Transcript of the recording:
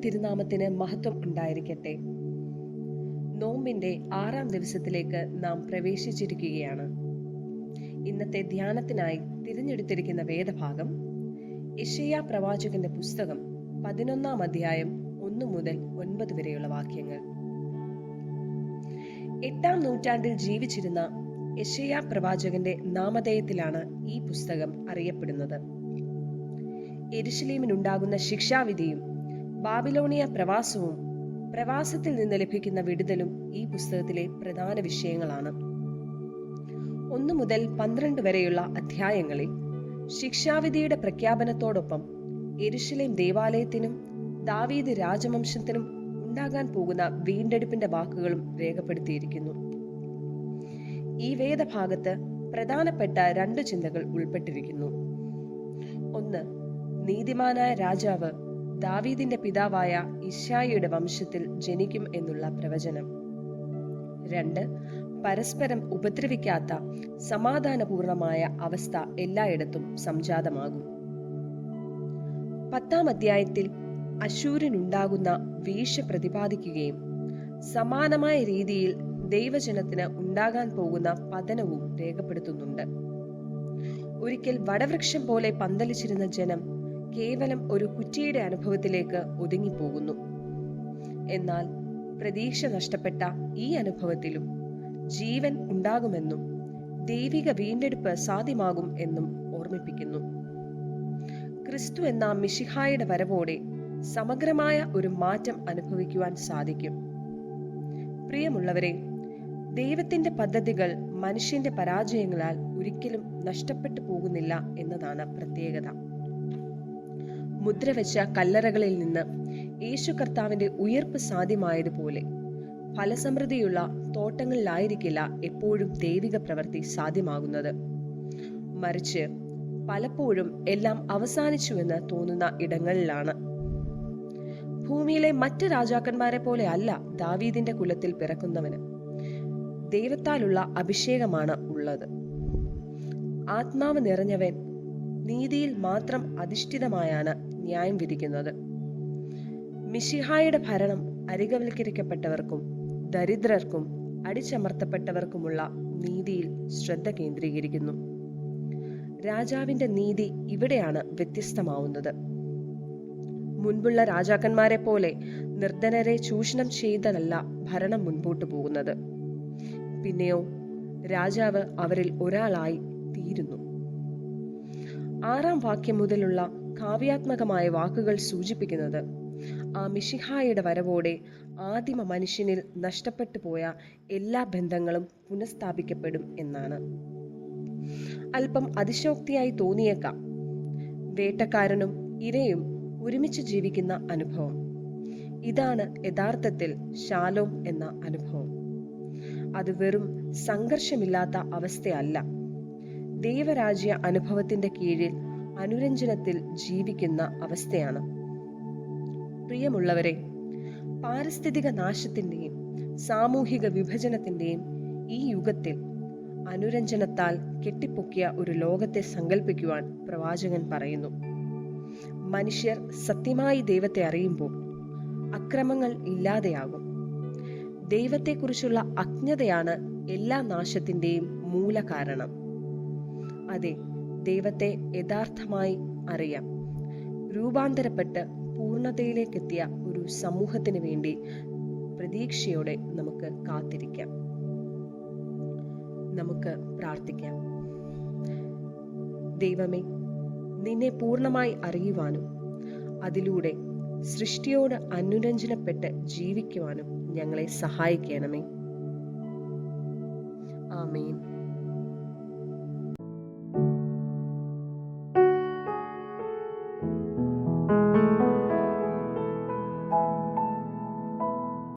തിരുനാമത്തിന് മഹത്വം ഉണ്ടായിരിക്കട്ടെ. നോമ്പിന്റെ 6-ാം ദിവസത്തിലേക്ക് നാം പ്രവേശിച്ചിരിക്കുകയാണ്. ഇന്നത്തെ ധ്യാനത്തിനായി തിരഞ്ഞെടുത്തിരിക്കുന്ന വേദഭാഗം യെശയ്യാ പ്രവാചകന്റെ പുസ്തകം 11-ാം അധ്യായം 1 മുതൽ 9 വരെയുള്ള വാക്യങ്ങൾ. 8-ാം നൂറ്റാണ്ടിൽ ജീവിച്ചിരുന്ന യെശയ്യാ പ്രവാചകന്റെ നാമധേയത്തിലാണ് ഈ പുസ്തകം അറിയപ്പെടുന്നത്. യെരുശലേമിനുണ്ടാകുന്ന ശിക്ഷാവിധിയും ബാബിലോണിയ പ്രവാസവും പ്രവാസത്തിൽ നിന്ന് ലഭിക്കുന്ന വിടുതലും ഈ പുസ്തകത്തിലെ പ്രധാന വിഷയങ്ങളാണ്. 1 മുതൽ 12 വരെയുള്ള അധ്യായങ്ങളിൽ ശിക്ഷാവിധിയുടെ പ്രഖ്യാപനത്തോടൊപ്പം യെരുശലേം ദേവാലയത്തിനും ദാവീദ് രാജവംശത്തിനും ഉണ്ടാകാൻ പോകുന്ന വീണ്ടെടുപ്പിന്റെ വാക്കുകളും രേഖപ്പെടുത്തിയിരിക്കുന്നു. ഈ വേദഭാഗത്ത് പ്രധാനപ്പെട്ട 2 ചിന്തകൾ ഉൾപ്പെട്ടിരിക്കുന്നു. 1. നീതിമാനായ രാജാവ് ദാവീദിന്റെ പിതാവായ യിശ്ശായിയുടെ വംശത്തിൽ ജനിക്കും എന്നുള്ള പ്രവചനം. 2. പരസ്പരം ഉപദ്രവിക്കാത്ത സമാധാനപൂർണമായ അവസ്ഥ എല്ലായിടത്തും സംജാതമാകും. 10-ാം അധ്യായത്തിൽ അശൂരിനുണ്ടാകുന്ന വീഴ്ച പ്രതിപാദിക്കുകയും സമാനമായ രീതിയിൽ ദൈവജനത്തിന് ഉണ്ടാകാൻ പോകുന്ന പതനവും രേഖപ്പെടുത്തുന്നുണ്ട്. ഒരിക്കൽ വടവൃക്ഷം പോലെ പന്തലിച്ചിരുന്ന ജനം കേവലം ഒരു കുറ്റിയുടെ അനുഭവത്തിലേക്ക് ഒതുങ്ങിപ്പോകുന്നു. എന്നാൽ പ്രതീക്ഷ നഷ്ടപ്പെട്ട ഈ അനുഭവത്തിലും ജീവൻ ഉണ്ടാകുമെന്നും ദൈവിക വീണ്ടെടുപ്പ് സാധ്യമാകും എന്നും ഓർമ്മിപ്പിക്കുന്നു. ക്രിസ്തു എന്ന മിശിഹായുടെ വരവോടെ സമഗ്രമായ ഒരു മാറ്റം അനുഭവിക്കുവാൻ സാധിക്കും. പ്രിയമുള്ളവരെ, ദൈവത്തിന്റെ പദ്ധതികൾ മനുഷ്യന്റെ പരാജയങ്ങളാൽ ഒരിക്കലും നഷ്ടപ്പെട്ടു പോകുന്നില്ല എന്നതാണ് പ്രത്യേകത. മുദ്രവെച്ച കല്ലറകളിൽ നിന്ന് യേശു കർത്താവിന്റെ ഉയർപ്പ് സാധ്യമായതുപോലെ ഫലസമൃദ്ധിയുള്ള തോട്ടങ്ങളിലായിരിക്കില്ല എപ്പോഴും ദൈവിക പ്രവൃത്തി സാധ്യമാകുന്നത്. മറിച്ച് പലപ്പോഴും എല്ലാം അവസാനിച്ചുവെന്ന് തോന്നുന്ന ഇടങ്ങളിലാണ്. ഭൂമിയിലെ മറ്റ് രാജാക്കന്മാരെ പോലെ അല്ല ദാവീദിന്റെ കുലത്തിൽ പിറക്കുന്നവന്. ദൈവത്താലുള്ള അഭിഷേകമാണ് ഉള്ളത്. ആത്മാവ് നിറഞ്ഞവൻ നീതിയിൽ മാത്രം അധിഷ്ഠിതമായാണ് ന്യായം വിധിക്കുന്നത്. മിശിഹായുടെ ഭരണം അരികവൽക്കരിക്കപ്പെട്ടവർക്കും ദരിദ്രർക്കും അടിച്ചമർത്തപ്പെട്ടവർക്കുമുള്ള നീതിയിൽ ശ്രദ്ധ കേന്ദ്രീകരിക്കുന്നു. രാജാവിന്റെ നീതി ഇവിടെയാണ് വ്യത്യസ്തമാവുന്നത്. മുൻപുള്ള രാജാക്കന്മാരെ പോലെ നിർധനരെ ചൂഷണം ചെയ്തതല്ല ഭരണം മുൻപോട്ടു പോകുന്നത്. പിന്നെയോ രാജാവ് അവരിൽ ഒരാളായി തീരുന്നു. 6-ാം വാക്യം മുതലുള്ള കാവ്യാത്മകമായ വാക്കുകൾ സൂചിപ്പിക്കുന്നത് ആ മിശിഹായുടെ വരവോടെ ആദിമ മനുഷ്യനിൽ നഷ്ടപ്പെട്ടു പോയ എല്ലാ ബന്ധങ്ങളും പുനഃസ്ഥാപിക്കപ്പെടും എന്നാണ്. അല്പം അതിശോക്തിയായി തോന്നിയേക്കാം. വേട്ടക്കാരനും ഇരയും ഒരുമിച്ച് ജീവിക്കുന്ന അനുഭവം. ഇതാണ് യഥാർത്ഥത്തിൽ ശാലോം എന്ന അനുഭവം. അത് വെറും സംഘർഷമില്ലാത്ത അവസ്ഥയല്ല. ദൈവരാജ്യ അനുഭവത്തിന്റെ കീഴിൽ അനുരഞ്ജനത്തിൽ ജീവിക്കുന്ന അവസ്ഥയാണ്. പ്രിയമുള്ളവരെ, പാരിസ്ഥിതിക നാശത്തിന്റെയും സാമൂഹിക വിഭജനത്തിന്റെയും ഈ യുഗത്തിൽ അനുരഞ്ജനത്താൽ കെട്ടിപ്പൊക്കിയ ഒരു ലോകത്തെ സങ്കല്പിക്കുവാൻ പ്രവാചകൻ പറയുന്നു. മനുഷ്യർ സത്യമായി ദൈവത്തെ അറിയുമ്പോൾ അക്രമങ്ങൾ ഇല്ലാതെയാകും. ദൈവത്തെക്കുറിച്ചുള്ള അജ്ഞതയാണ് എല്ലാ നാശത്തിന്റെയും മൂലകാരണം. അതെ, ദൈവത്തെ യഥാർത്ഥമായി അറിയാം. രൂപാന്തരപ്പെട്ട് പൂർണ്ണതയിലേക്കെത്തിയ ഒരു സമൂഹത്തിന് വേണ്ടി പ്രതീക്ഷയോടെ നമുക്ക് കാത്തിരിക്കാം. നമുക്ക് പ്രാർത്ഥിക്കാം. ദൈവമേ, നിന്നെ പൂർണ്ണമായി അറിയുവാനും അതിലൂടെ സൃഷ്ടിയോട് അനുരഞ്ജനപ്പെട്ട് ജീവിക്കുവാനും ഞങ്ങളെ സഹായിക്കണമേ. ആമേൻ.